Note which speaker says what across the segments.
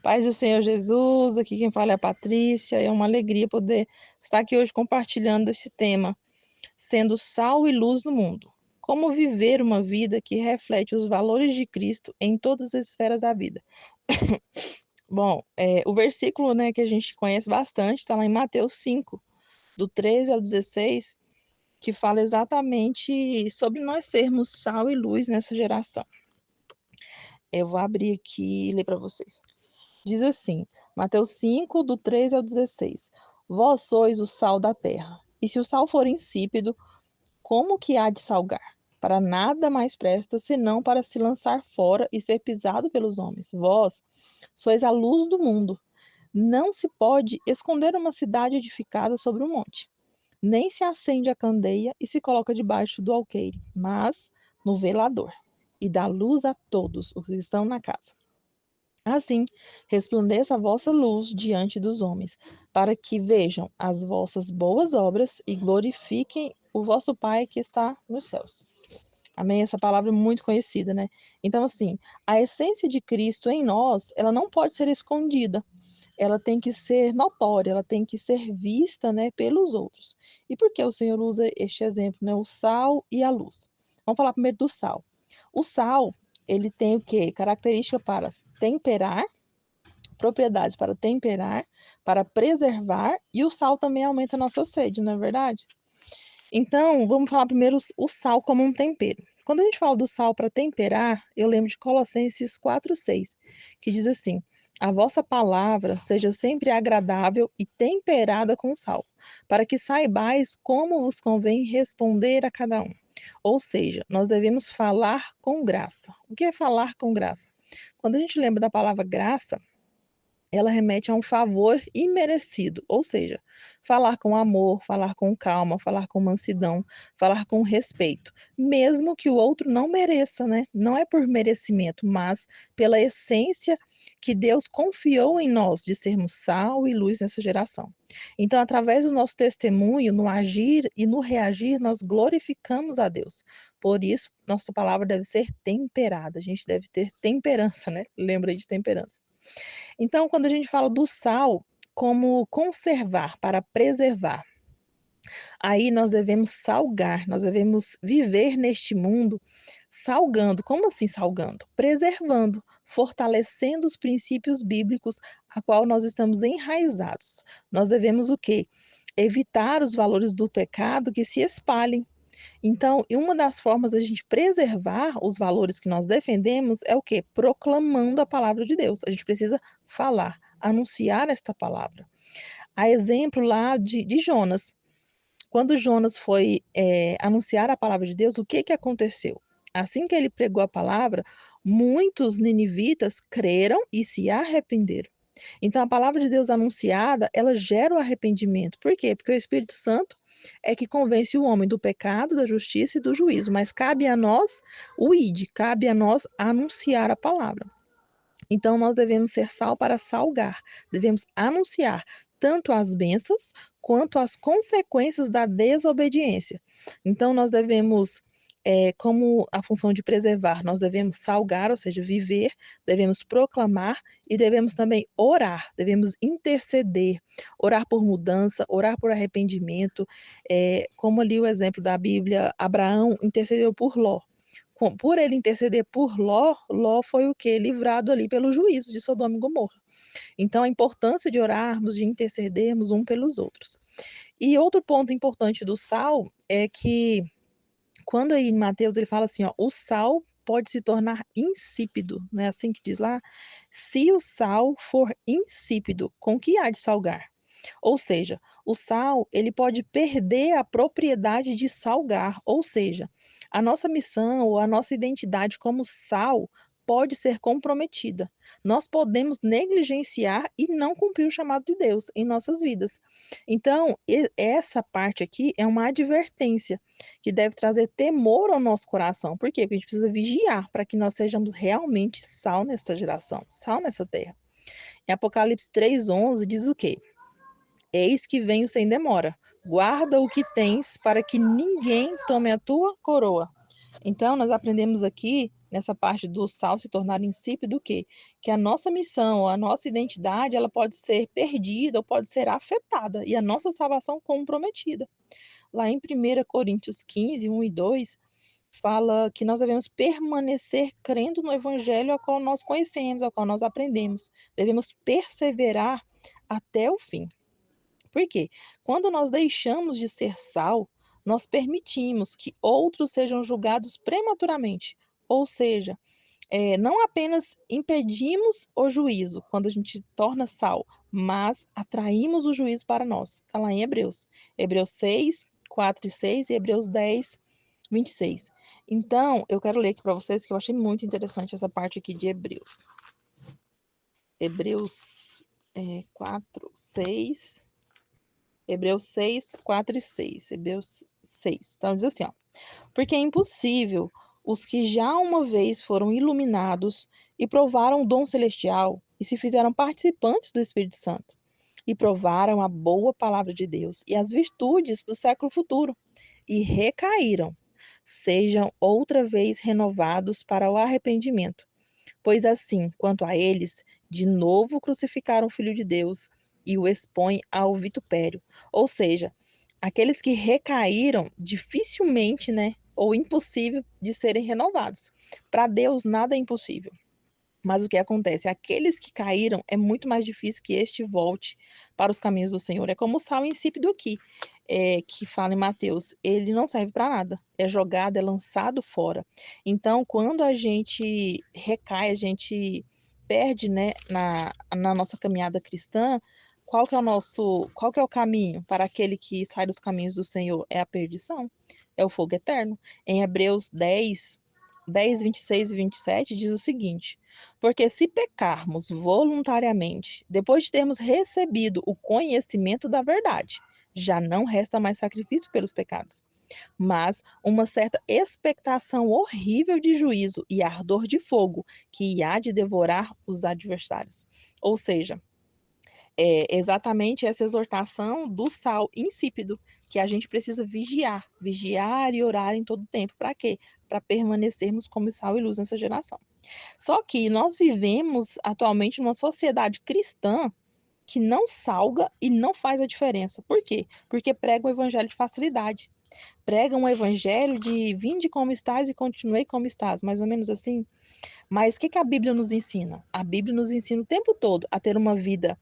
Speaker 1: Paz do Senhor Jesus, aqui quem fala é a Patrícia. É uma alegria poder estar aqui hoje compartilhando este tema, sendo sal e luz no mundo. Como viver uma vida que reflete os valores de Cristo em todas as esferas da vida. Bom, o versículo, que a gente conhece bastante está lá em Mateus 5, do 13 ao 16, que fala exatamente sobre nós sermos sal e luz nessa geração. Eu vou abrir aqui e ler para vocês. Diz assim, Mateus 5, do 13 ao 16. Vós sois o sal da terra, e se o sal for insípido, como que há de salgar? Para nada mais presta, senão para se lançar fora e ser pisado pelos homens. Vós sois a luz do mundo. Não se pode esconder uma cidade edificada sobre um monte. Nem se acende a candeia e se coloca debaixo do alqueire, mas no velador, e dá luz a todos os que estão na casa. Assim, resplandeça a vossa luz diante dos homens, para que vejam as vossas boas obras e glorifiquem o vosso Pai que está nos céus. Amém? Essa palavra é muito conhecida, né? Então, assim, a essência de Cristo em nós, ela não pode ser escondida. Ela tem que ser notória, ela tem que ser vista, né, pelos outros. E por que o Senhor usa este exemplo, né? O sal e a luz. Vamos falar primeiro do sal. O sal, ele tem o quê? Característica para temperar, propriedades para temperar, para preservar, e o sal também aumenta a nossa sede, não é verdade? Então, vamos falar primeiro o sal como um tempero. Quando a gente fala do sal para temperar, eu lembro de Colossenses 4:6, que diz assim: a vossa palavra seja sempre agradável e temperada com sal, para que saibais como vos convém responder a cada um. Ou seja, nós devemos falar com graça. O que é falar com graça? Quando a gente lembra da palavra graça, ela remete a um favor imerecido, ou seja, falar com amor, falar com calma, falar com mansidão, falar com respeito, mesmo que o outro não mereça, né? Não é por merecimento, mas pela essência que Deus confiou em nós de sermos sal e luz nessa geração. Então, através do nosso testemunho, no agir e no reagir, nós glorificamos a Deus. Por isso, nossa palavra deve ser temperada. A gente deve ter temperança, né? Lembra aí de temperança. Então, quando a gente fala do sal como conservar, para preservar, aí nós devemos salgar, nós devemos viver neste mundo salgando. Como assim salgando? Preservando, fortalecendo os princípios bíblicos a qual nós estamos enraizados. Nós devemos o quê? Evitar os valores do pecado que se espalhem. Então, uma das formas da gente preservar os valores que nós defendemos é o quê? Proclamando a palavra de Deus. A gente precisa falar, anunciar esta palavra. A exemplo lá de Jonas. Quando Jonas foi anunciar a palavra de Deus, o que que aconteceu? Assim que ele pregou a palavra, muitos ninivitas creram e se arrependeram. Então, a palavra de Deus anunciada, ela gera o arrependimento. Por quê? Porque o Espírito Santo é que convence o homem do pecado, da justiça e do juízo. Mas cabe a nós o ide, cabe a nós anunciar a palavra. Então, nós devemos ser sal para salgar, devemos anunciar tanto as bênçãos quanto as consequências da desobediência. Então, nós devemos, como a função de preservar, nós devemos salgar, ou seja, viver, devemos proclamar e devemos também orar, devemos interceder, orar por mudança, orar por arrependimento, como ali o exemplo da Bíblia, Abraão intercedeu por Ló. Por ele interceder por Ló, Ló foi o que? Livrado ali pelo juízo de Sodoma e Gomorra. Então, a importância de orarmos, de intercedermos um pelos outros. E outro ponto importante do sal é que, quando aí em Mateus ele fala assim, ó, o sal pode se tornar insípido, não é assim que diz lá? Se o sal for insípido, com que há de salgar? Ou seja, o sal, ele pode perder a propriedade de salgar, ou seja, a nossa missão ou a nossa identidade como sal pode ser comprometida. Nós podemos negligenciar e não cumprir o chamado de Deus em nossas vidas. Então, essa parte aqui é uma advertência que deve trazer temor ao nosso coração. Por quê? Porque a gente precisa vigiar para que nós sejamos realmente sal nessa geração, sal nessa terra. Em Apocalipse 3:11 diz o quê? Eis que venho sem demora. Guarda o que tens, para que ninguém tome a tua coroa. Então, nós aprendemos aqui, nessa parte do sal se tornar insípido, o quê? Que a nossa missão, a nossa identidade, ela pode ser perdida ou pode ser afetada, e a nossa salvação comprometida. Lá em 1 Coríntios 15, 1 e 2, fala que nós devemos permanecer crendo no evangelho ao qual nós conhecemos, ao qual nós aprendemos. Devemos perseverar até o fim. Por quê? Quando nós deixamos de ser sal, nós permitimos que outros sejam julgados prematuramente. Ou seja, não apenas impedimos o juízo quando a gente torna sal, mas atraímos o juízo para nós. Está lá em Hebreus. Hebreus 6, 4 e 6 e Hebreus 10, 26. Então, eu quero ler aqui para vocês que eu achei muito interessante essa parte aqui de Hebreus. Hebreus 4, 6. Hebreus 6, 4 e 6. Hebreus 6. Então, diz assim, ó. Porque é impossível os que já uma vez foram iluminados e provaram o dom celestial e se fizeram participantes do Espírito Santo e provaram a boa palavra de Deus e as virtudes do século futuro e recaíram, sejam outra vez renovados para o arrependimento. Pois assim, quanto a eles, de novo crucificaram o Filho de Deus e o expõem ao vitupério. Ou seja, aqueles que recaíram dificilmente, né, ou impossível de serem renovados. Para Deus nada é impossível. Mas o que acontece? Aqueles que caíram, é muito mais difícil que este volte para os caminhos do Senhor. É como o sal insípido aqui, que fala em Mateus. Ele não serve para nada. É jogado, é lançado fora. Então, quando a gente recai, a gente perde, né, na nossa caminhada cristã, qual que é o caminho para aquele que sai dos caminhos do Senhor? É a perdição, é o fogo eterno. Em Hebreus 10, 26 e 27 diz o seguinte: porque se pecarmos voluntariamente, depois de termos recebido o conhecimento da verdade, já não resta mais sacrifício pelos pecados, mas uma certa expectação horrível de juízo e ardor de fogo que há de devorar os adversários. Ou seja, é exatamente essa exortação do sal insípido, que a gente precisa vigiar e orar em todo tempo. Para quê? Para permanecermos como sal e luz nessa geração. Só que nós vivemos atualmente numa sociedade cristã que não salga e não faz a diferença. Por quê? Porque prega um evangelho de facilidade. Prega um evangelho de vinde como estás e continuei como estás, mais ou menos assim. Mas o que a Bíblia nos ensina? A Bíblia nos ensina o tempo todo a ter uma vida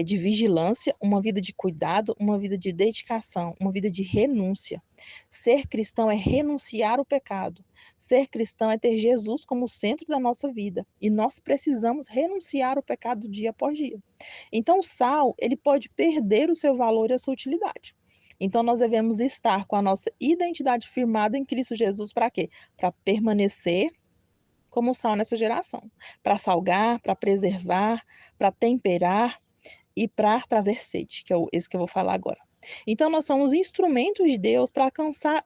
Speaker 1: de vigilância, uma vida de cuidado, uma vida de dedicação, uma vida de renúncia. Ser cristão é renunciar o pecado. Ser cristão é ter Jesus como centro da nossa vida. E nós precisamos renunciar o pecado dia após dia. Então, o sal, ele pode perder o seu valor e a sua utilidade. Então, nós devemos estar com a nossa identidade firmada em Cristo Jesus para quê? Para permanecer como sal nessa geração. Para salgar, para preservar, para temperar, e para trazer sede, que é esse que eu vou falar agora. Então, nós somos instrumentos de Deus para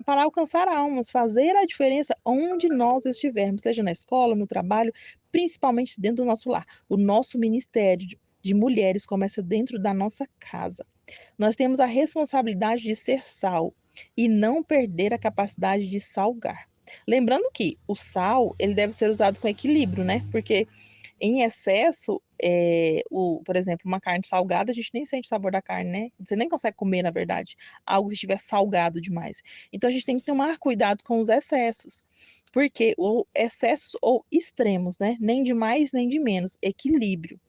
Speaker 1: alcançar almas, fazer a diferença onde nós estivermos, seja na escola, no trabalho, principalmente dentro do nosso lar. O nosso ministério de mulheres começa dentro da nossa casa. Nós temos a responsabilidade de ser sal e não perder a capacidade de salgar. Lembrando que o sal, ele deve ser usado com equilíbrio, né? Porque em excesso, por exemplo, uma carne salgada, a gente nem sente o sabor da carne, né? Você nem consegue comer, na verdade, algo que estiver salgado demais. Então, a gente tem que tomar cuidado com os excessos, porque ou excessos ou extremos, né? Nem de mais, nem de menos, equilíbrio.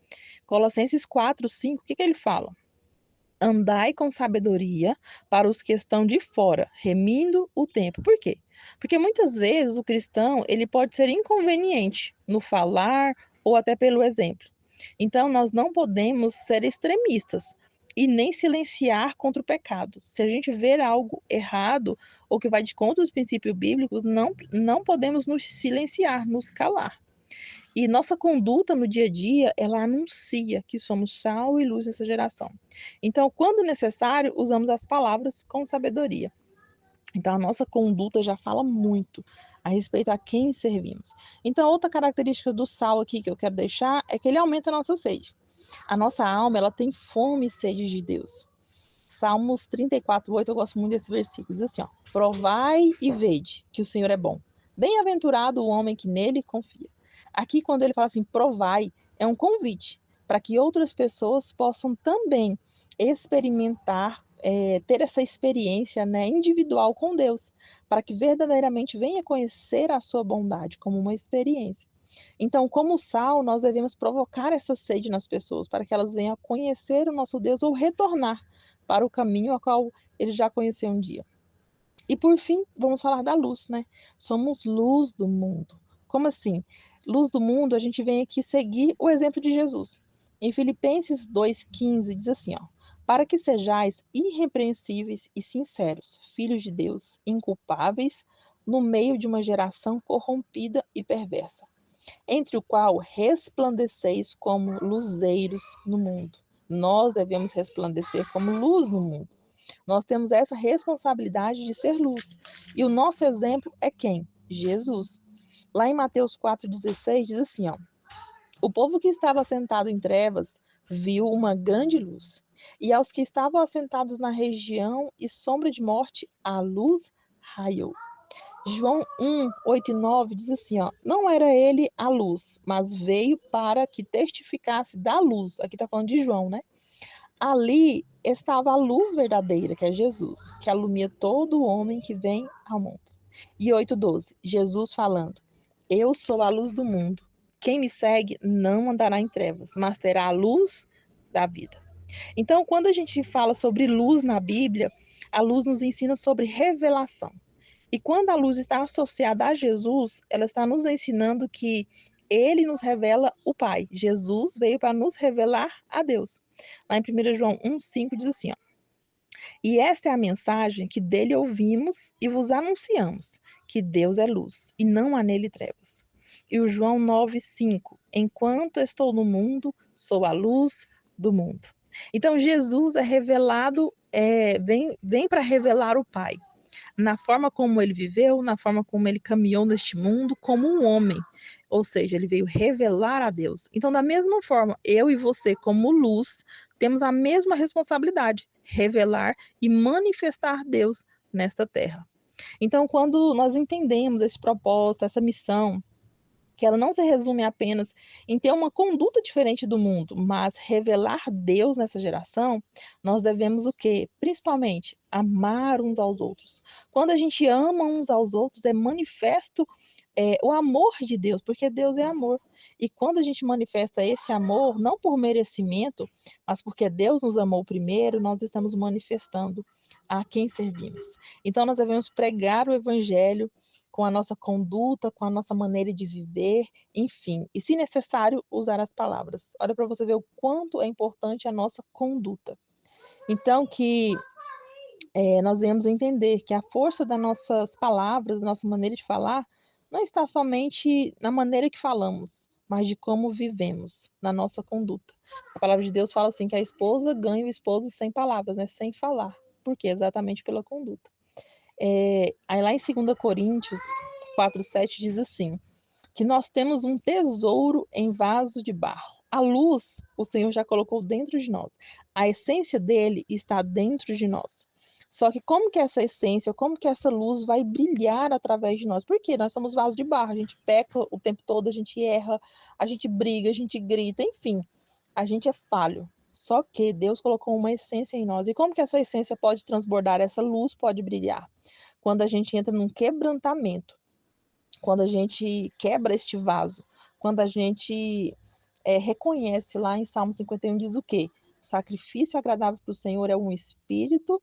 Speaker 1: Colossenses 4, 5, o que ele fala? Andai com sabedoria para os que estão de fora, remindo o tempo. Por quê? Porque muitas vezes o cristão, ele pode ser inconveniente no falar ou até pelo exemplo. Então, nós não podemos ser extremistas e nem silenciar contra o pecado. Se a gente ver algo errado ou que vai de contra os princípios bíblicos, não podemos nos silenciar, nos calar. E nossa conduta no dia a dia, ela anuncia que somos sal e luz nessa geração. Então, quando necessário, usamos as palavras com sabedoria. Então, a nossa conduta já fala muito a respeito a quem servimos. Então, outra característica do sal aqui que eu quero deixar é que ele aumenta a nossa sede. A nossa alma, ela tem fome e sede de Deus. Salmos 34, 8, eu gosto muito desse versículo. Diz assim, ó: provai e vede que o Senhor é bom. Bem-aventurado o homem que nele confia. Aqui, quando ele fala assim, provai, é um convite para que outras pessoas possam também experimentar, ter essa experiência, né, individual com Deus, para que verdadeiramente venha conhecer a sua bondade como uma experiência. Então, como sal, nós devemos provocar essa sede nas pessoas, para que elas venham a conhecer o nosso Deus ou retornar para o caminho ao qual ele já conheceu um dia. E por fim, vamos falar da luz, né? Somos luz do mundo. Como assim? Luz do mundo, a gente vem aqui seguir o exemplo de Jesus. Em Filipenses 2,15 diz assim, ó: para que sejais irrepreensíveis e sinceros, filhos de Deus, inculpáveis, no meio de uma geração corrompida e perversa, entre o qual resplandeceis como luzeiros no mundo. Nós devemos resplandecer como luz no mundo. Nós temos essa responsabilidade de ser luz. E o nosso exemplo é quem? Jesus. Lá em Mateus 4,16 diz assim, ó: o povo que estava assentado em trevas viu uma grande luz. E aos que estavam assentados na região e sombra de morte, a luz raiou. João 1, 8 e 9 diz assim, ó: não era ele a luz, mas veio para que testificasse da luz. Aqui está falando de João, né? Ali estava a luz verdadeira, que é Jesus, que alumia todo homem que vem ao mundo. E 8:12, Jesus falando: eu sou a luz do mundo. Quem me segue não andará em trevas, mas terá a luz da vida. Então, quando a gente fala sobre luz na Bíblia, a luz nos ensina sobre revelação. E quando a luz está associada a Jesus, ela está nos ensinando que ele nos revela o Pai. Jesus veio para nos revelar a Deus. Lá em 1 João 1,5 diz assim, ó: e esta é a mensagem que dele ouvimos e vos anunciamos, que Deus é luz e não há nele trevas. E o João 9,5: enquanto estou no mundo, sou a luz do mundo. Então Jesus é revelado, vem para revelar o Pai, na forma como ele viveu, na forma como ele caminhou neste mundo como um homem. Ou seja, ele veio revelar a Deus. Então, da mesma forma, eu e você, como luz, temos a mesma responsabilidade: revelar e manifestar Deus nesta terra. Então, quando nós entendemos esse propósito, essa missão, que ela não se resume apenas em ter uma conduta diferente do mundo, mas revelar Deus nessa geração, nós devemos o quê? Principalmente amar uns aos outros. Quando a gente ama uns aos outros, é manifesto o amor de Deus, porque Deus é amor. E quando a gente manifesta esse amor, não por merecimento, mas porque Deus nos amou primeiro, nós estamos manifestando a quem servimos. Então, nós devemos pregar o evangelho com a nossa conduta, com a nossa maneira de viver, enfim. E, se necessário, usar as palavras. Olha para você ver o quanto é importante a nossa conduta. Então, que nós venhamos a entender que a força das nossas palavras, da nossa maneira de falar, não está somente na maneira que falamos, mas de como vivemos, na nossa conduta. A palavra de Deus fala assim, que a esposa ganha o esposo sem palavras, né? Sem falar. Por quê? Exatamente pela conduta. Aí lá em 2 Coríntios 4,7 diz assim, que nós temos um tesouro em vaso de barro. A luz o Senhor já colocou dentro de nós. A essência dele está dentro de nós. Só que como que essa essência, como que essa luz vai brilhar através de nós? Porque nós somos vasos de barro, a gente peca o tempo todo, a gente erra, a gente briga, a gente grita, enfim, a gente é falho. Só que Deus colocou uma essência em nós. E como que essa essência pode transbordar? Essa luz pode brilhar? Quando a gente entra num quebrantamento, quando a gente quebra este vaso, quando a gente reconhece, lá em Salmo 51 diz o quê? O sacrifício agradável para o Senhor é um espírito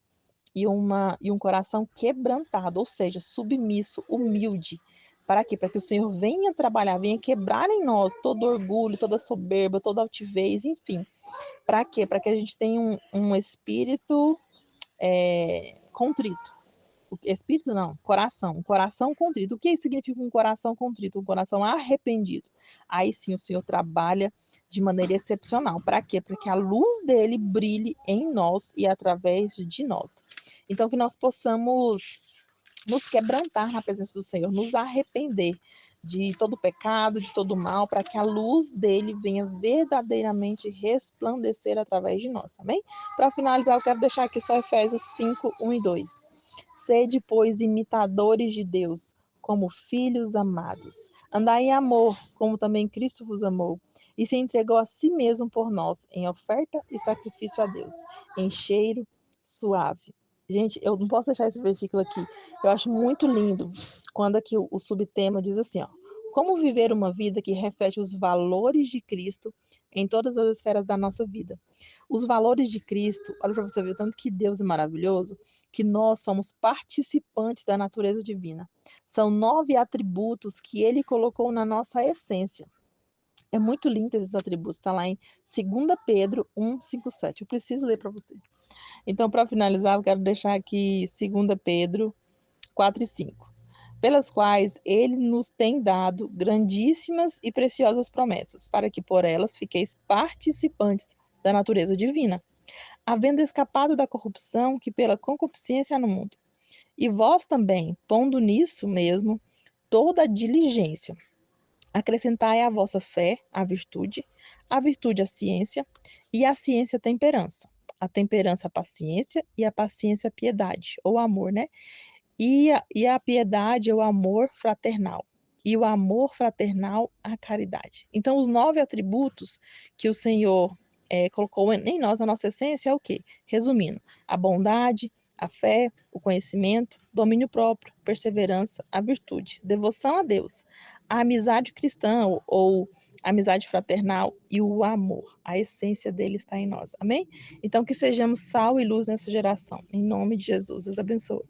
Speaker 1: e um coração quebrantado, ou seja, submisso, humilde. Para quê? Para que o Senhor venha trabalhar, venha quebrar em nós todo orgulho, toda soberba, toda altivez, enfim. Para quê? Para que a gente tenha um espírito contrito. Espírito não, coração. Um coração contrito. O que significa um coração contrito? Um coração arrependido. Aí sim o Senhor trabalha de maneira excepcional. Para quê? Para que a luz dele brilhe em nós e através de nós. Então, que nós possamos nos quebrantar na presença do Senhor, nos arrepender de todo pecado, de todo mal, para que a luz dele venha verdadeiramente resplandecer através de nós, amém? Para finalizar, eu quero deixar aqui só Efésios 5, 1 e 2. Sede, pois, imitadores de Deus, como filhos amados. Andai em amor, como também Cristo vos amou, e se entregou a si mesmo por nós, em oferta e sacrifício a Deus, em cheiro suave. Gente, eu não posso deixar esse versículo aqui. Eu acho muito lindo quando aqui o subtema diz assim, ó: como viver uma vida que reflete os valores de Cristo em todas as esferas da nossa vida. Os valores de Cristo, olha para você ver o tanto que Deus é maravilhoso, que nós somos participantes da natureza divina. São 9 atributos que ele colocou na nossa essência. É muito lindo esses atributos, está lá em 2 Pedro 1, 5, 7. Eu preciso ler para você. Então, para finalizar, eu quero deixar aqui 2 Pedro 4 e 5, pelas quais ele nos tem dado grandíssimas e preciosas promessas, para que por elas fiqueis participantes da natureza divina, havendo escapado da corrupção que pela concupiscência há no mundo. E vós também, pondo nisso mesmo toda a diligência, acrescentai à vossa fé a virtude a ciência, e a ciência a temperança a paciência, e a paciência a piedade, ou amor, né? E a piedade é o amor fraternal. E o amor fraternal, a caridade. Então, os 9 atributos que o Senhor colocou em nós, na nossa essência, é o quê? Resumindo, a bondade, a fé, o conhecimento, domínio próprio, perseverança, a virtude, devoção a Deus, a amizade cristã ou amizade fraternal e o amor. A essência dele está em nós. Amém? Então, que sejamos sal e luz nessa geração. Em nome de Jesus. Deus abençoe.